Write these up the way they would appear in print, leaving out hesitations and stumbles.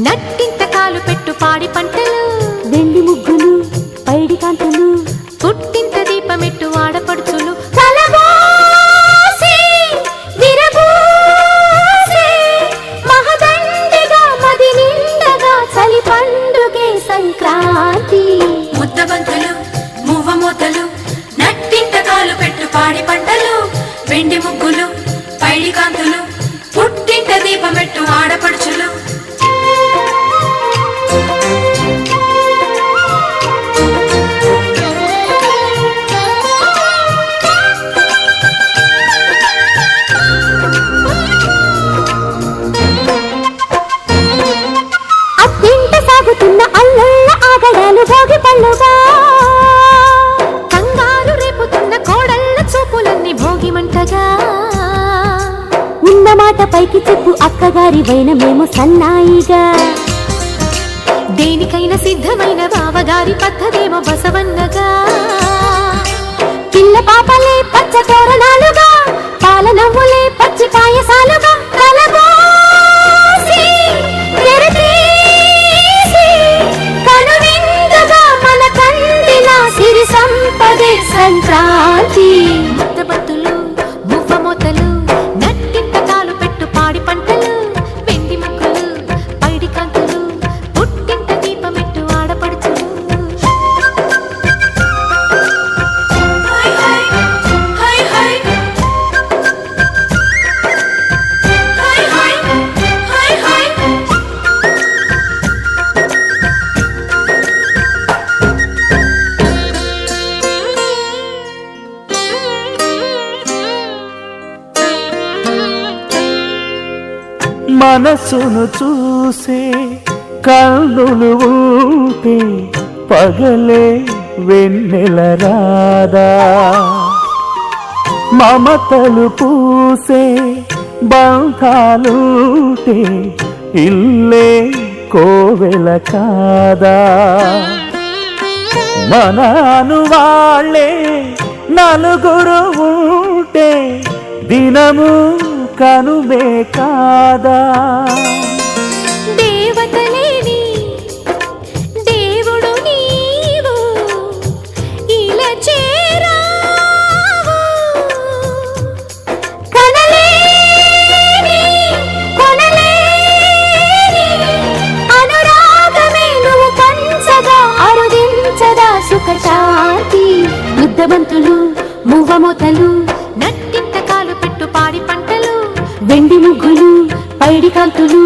నట్టింత కాలు పెట్టు పాడి పంటలు, వెండి ముగ్గులు పైడి కాంతులు, పుట్టింత దీపమెట్టు ఆడపడుచులు, కలబోసి విరబోసి మహదండిగా మది నిండగా చలి పండుగే సంక్రాంతి. ముద్దబంతులు మువ్వ మూతలు, నట్టింత కాలు పెట్టు పాడి పంటలు, వెండి ముగ్గులు పైడి కాంతులు, పుట్టింత దీపమెట్టు ఆడపడుచులు. అత్తింట సాగుతున్న అల్లుళ్ళ ఆగడాలు భోగి పళ్ళుగా, కంగారు రేపుతున్న కోడళ్ళ చూపులన్నీ భోగిమంటగా, ఉన్న మాట పైకి చెప్పు అక్కగారి వైన మేము సన్నాయిగా, దేనికైనా సిద్ధమైన బావగారి పద్ధతేమో బసవన్నగా, పిల్ల పాపలే పచ్చ తోరణాలుగా, పాల నవ్వులే పచ్చి పాయసాలుగా, కలబోసి తెరతీసి కనువిందుగా మన కందిన సిరి సంపదే సంక్రాంతి. ముద్దబంతులు మువ్వ మూతలు, నట్టింత కాలు పెట్టు పాడి పంటలు, వెండి ముగ్గులు పైడి కాంతులు, పుట్టింత దీపమెట్టు ఆడపడుచులు. మనసును చూసే కన్నులు ఉంటే పగలే వెన్నెల రాదా, మమతలు పూసే బంధాలుంటే ఇల్లే కోవెల కాదా, మనను వాళ్ళే నలుగురు ఉంటే దినము కనుమే కాదా. దేవతలేని దేవుడు నీవు ఇలా చేరావు, కనలేని కొనలేని అనురాగమే నువ్వు పంచగా అరుదించదా సుఖశాంతి. ముద్దబంతులు మువ్వ మూతలు, నట్టింత కాలు పెట్టు పాడి పంటలు, వెండి ముగ్గులు పైడి కాంతులు,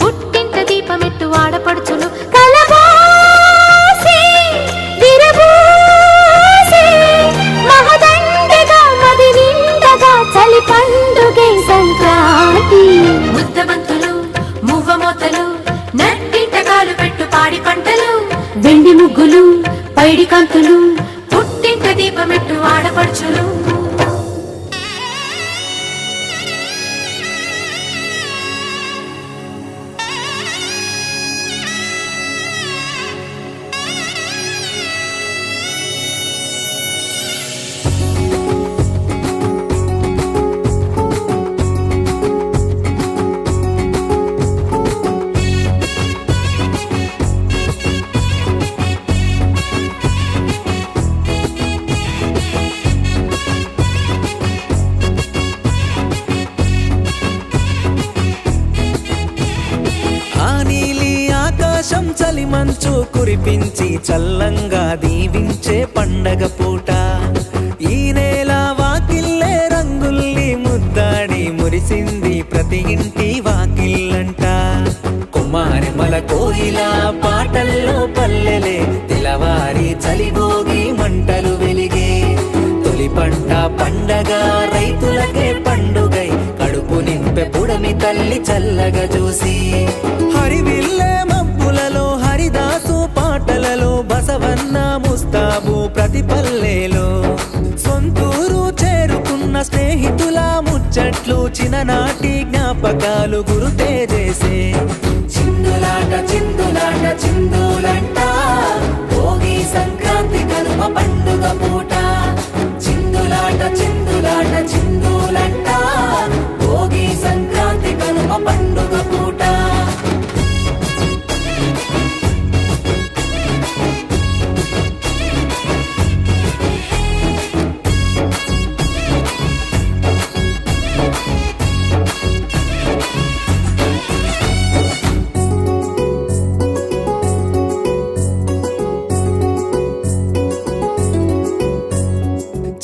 పుట్టింత దీపమెట్టు ఆడపడుచులు, కలబోసి విరబోసి మహదండిగా మది నిండగా చలి పండుగే సంక్రాంతి. ముద్దబంతులు మువ్వ మూతలు, నట్టింత కాలు పెట్టు పాడి పంటలు, వెండి ముగ్గులు పైడి కాంతులు, పుట్టింత దీపమెట్టు ఆడపడుచులు. చలి మంచు కురిపించి చల్లంగా దీవించే పండగ పూట, ఈ నేల వాకిల్లే రంగుల్ని ముద్దాడి మురిసింది ప్రతి ఇంటి వాకిల్లంట. కుమారిమల కోయిల పాటల్లో పల్లెలే తెలవారి చలిగోగి మంటలు వెలిగే, తొలి పంట పండగ రైతులకే పండుగై కడుపు నింపె పుడమి తల్లి చల్లగా చూసి, హరివిల్లే మబ్బులలో హరిదాసు పాటలలో బసవన్న ముస్తాబు ప్రతి పల్లెలో, సొంతూరు చేరుకున్న స్నేహితుల ముచ్చట్లు చిన్ననాటి జ్ఞాపకాలు గురుతే చేసే, చిందులాట చిందులాట చిందులంట భోగి సంక్రాంతి కనుమ పండుగ పూట, చిందులాట చిందులాట చిందులంట భోగి సంక్రాంతి కనుమ పండుగ పూట.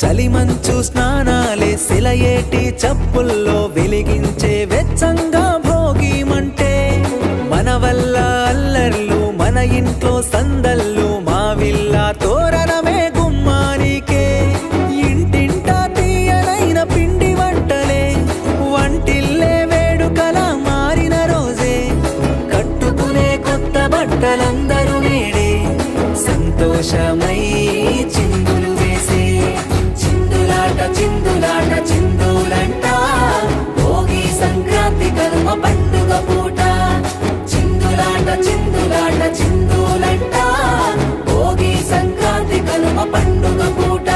చలిమంచు స్నానాలే సిలయేటి చప్పుల్లో వెలిగించే వెచ్చంగా భోగి మంటే మన వల్ల అల్లర్లు మన ఇంట్లో సందళ్ళు మా విల్ల తోరణమే గుమ్మానికే ఇంటింటా తీయనైన పిండి వంటలే వంటిల్లే వేడుకల మారిన రోజే కట్టుకునే కొత్త బట్టలందరూ నేడే సంతోషమై చిందులు వేసే చిందులాట చిందులాట చిందులంట భోగి సంక్రాంతి కనుమ పండుగ పూట చిందులాట చిందులాట చిందులంట భోగి సంక్రాంతి కనుమ పండుగ పూట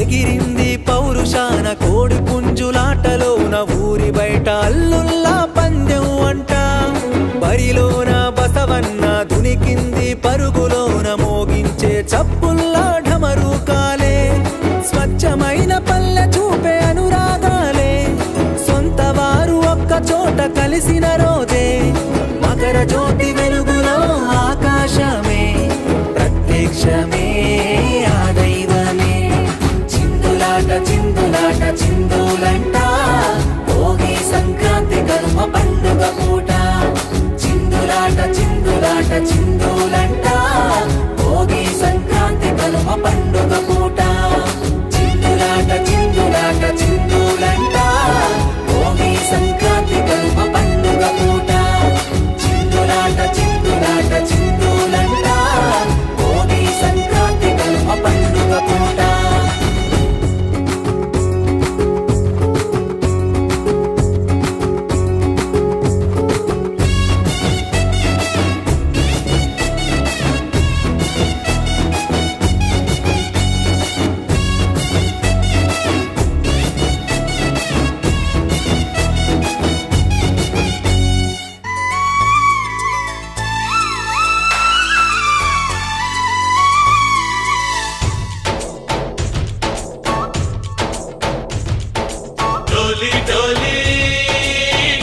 ఎగిరింది పౌరుషాన కోడి పుంజులాటలోన ఊరి బయట అల్లుల్లా పందెం అంట బరిలోన బసవన్న దునికింది పరుగులోన మోగించే చప్పుల్లా ఢమరుకాలే స్వచ్ఛమైన పల్లె చూపే అనురాగాలే సొంత వారు ఒక్క చోట కలిసిన రోజే మకర జ్యోతి వెలుగులో ఆకాశమే ప్రత్యక్షమే ఆ దైవమే చిందులాట చిందులాట చిందులంట భోగి సంక్రాంతి కనుమ పండుగ పూట చిందులాట చిందులాట చిందులంట భోగి సంక్రాంతి కనుమ పండుగ పూట చిందులాట చిందులాట చిందులంట భోగి సంక్రాంతి కనుమ పండుగ పూట చిందులాట చిందులాట చిందులంట భోగి సంక్రాంతి కనుమ పండుగ పూట डोली डोली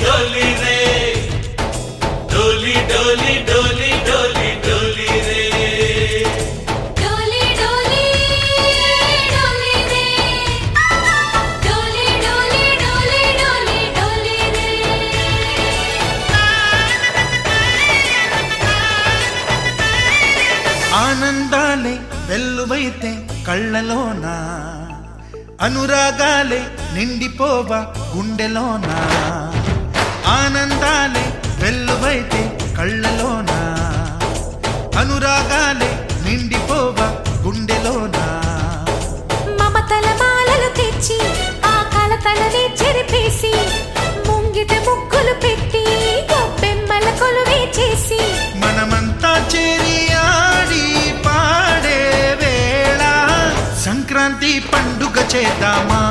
डोली रे डोली डोली डोली डोली डोली रे డోలి డోలి డోలి రే డోలి డోలి డోలి డోలి డోలి రే ఆనందాలే వెల్లువైతే కళ్ళలోన అనురాగాలే నిండిపోవా గుండెలోన ఆనందాలే వెల్లువైతే కళ్ళలోన అనురాగాలే నిండిపోవా గుండెలోన మమతల మాలలు తెచ్చి ఆ కలతలని చెరిపేసి ముంగిట ముగ్గులు పెట్టి గొప్పెమ్మల కొలువే చేసి మనమంతా చేరి ఆడి పాడే వేళ సంక్రాంతి పండుగ చేద్దామా